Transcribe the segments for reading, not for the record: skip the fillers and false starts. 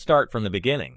Start from the beginning.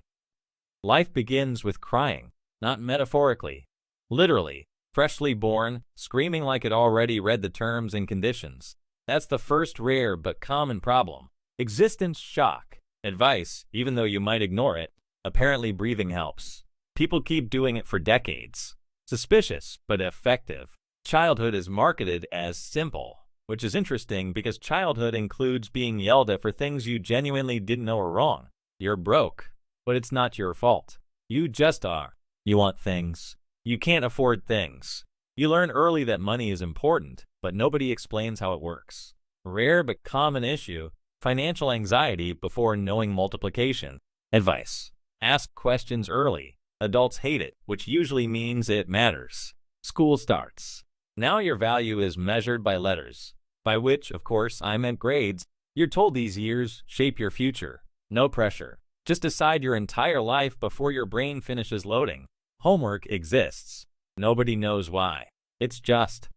Life begins with crying, not metaphorically. Literally, freshly born, screaming like it already read the terms and conditions. That's the first rare but common problem. Existence shock. Advice, even though you might ignore it, apparently breathing helps. People keep doing it for decades. Suspicious, but effective. Childhood is marketed as simple, which is interesting because childhood includes being yelled at for things you genuinely didn't know were wrong. You're broke, but it's not your fault. You just are. You want things. You can't afford things. You learn early that money is important, but nobody explains how it works. Rare but common issue, financial anxiety before knowing multiplication. Advice: ask questions early. Adults hate it, which usually means it matters. School starts. Now your value is measured by letters, by which, of course, I meant grades. You're told these years shape your future. No pressure. Just decide your entire life before your brain finishes loading. Homework exists. Nobody knows why. It's just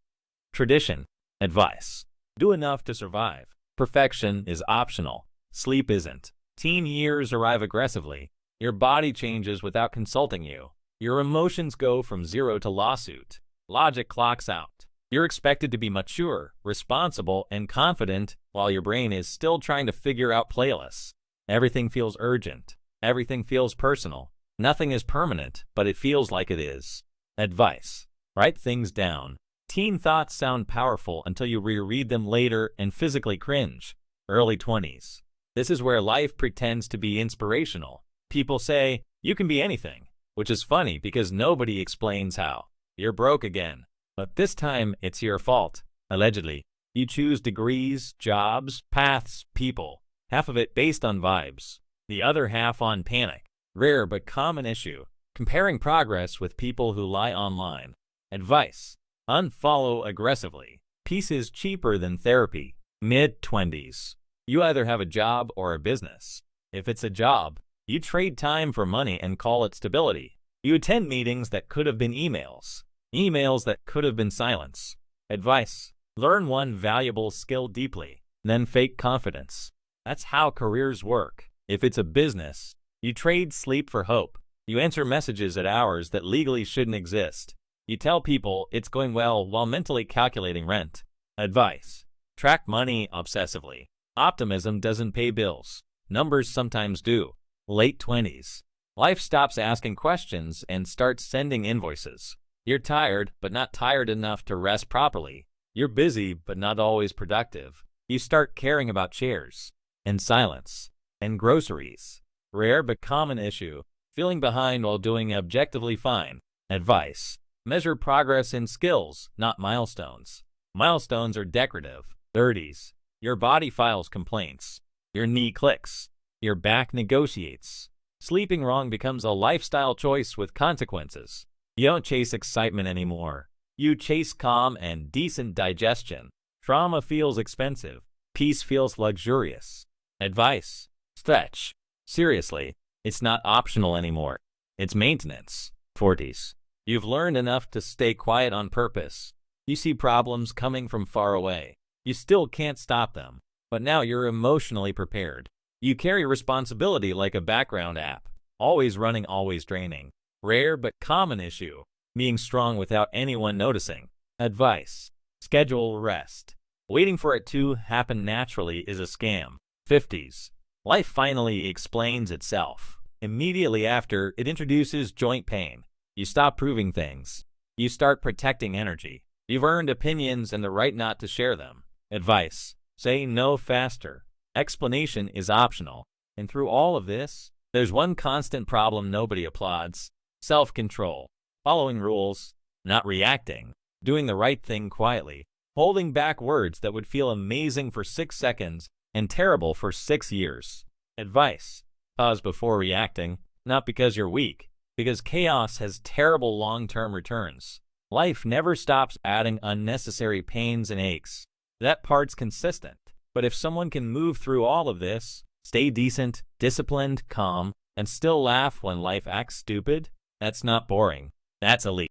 tradition. Advice: do enough to survive. Perfection is optional. Sleep isn't. Teen years arrive aggressively. Your body changes without consulting you. Your emotions go from zero to lawsuit. Logic clocks out. You're expected to be mature, responsible, and confident while your brain is still trying to figure out playlists. Everything feels urgent. Everything feels personal. Nothing is permanent, but it feels like it is. Advice: write things down. Teen thoughts sound powerful until you reread them later and physically cringe. Early 20s. This is where life pretends to be inspirational. People say, you can be anything, which is funny because nobody explains how. You're broke again. But this time, it's your fault. Allegedly. You choose degrees, jobs, paths, people. Half of it based on vibes. The other half on panic. Rare but common issue. Comparing progress with people who lie online. Advice: unfollow aggressively. Peace is cheaper than therapy. Mid-20s. You either have a job or a business. If it's a job, you trade time for money and call it stability. You attend meetings that could have been emails. Emails that could have been silence. Advice: learn one valuable skill deeply, then fake confidence. That's how careers work. If it's a business, you trade sleep for hope. You answer messages at hours that legally shouldn't exist. You tell people it's going well while mentally calculating rent. Advice: track money obsessively. Optimism doesn't pay bills. Numbers sometimes do. Late 20s. Life stops asking questions and starts sending invoices. You're tired, but not tired enough to rest properly. You're busy, but not always productive. You start caring about chairs, and silence, and groceries. Rare but common issue. Feeling behind while doing objectively fine. Advice: measure progress in skills, not milestones. Milestones are decorative. 30s. Your body files complaints. Your knee clicks. Your back negotiates. Sleeping wrong becomes a lifestyle choice with consequences. You don't chase excitement anymore. You chase calm and decent digestion. Trauma feels expensive. Peace feels luxurious. Advice: stretch. Seriously, it's not optional anymore. It's maintenance. 40s. You've learned enough to stay quiet on purpose. You see problems coming from far away. You still can't stop them, but now you're emotionally prepared. You carry responsibility like a background app, always running, always draining. Rare but common issue, being strong without anyone noticing. Advice: schedule rest. Waiting for it to happen naturally is a scam. 50s. Life finally explains itself. Immediately after, it introduces joint pain. You stop proving things. You start protecting energy. You've earned opinions and the right not to share them. Advice: say no faster. Explanation is optional. And through all of this, there's one constant problem nobody applauds: self-control. Following rules, not reacting. Doing the right thing quietly. Holding back words that would feel amazing for 6 seconds and terrible for 6 years. Advice: pause before reacting, not because you're weak, because chaos has terrible long-term returns. Life never stops adding unnecessary pains and aches. That part's consistent. But if someone can move through all of this, stay decent, disciplined, calm, and still laugh when life acts stupid, that's not boring. That's elite.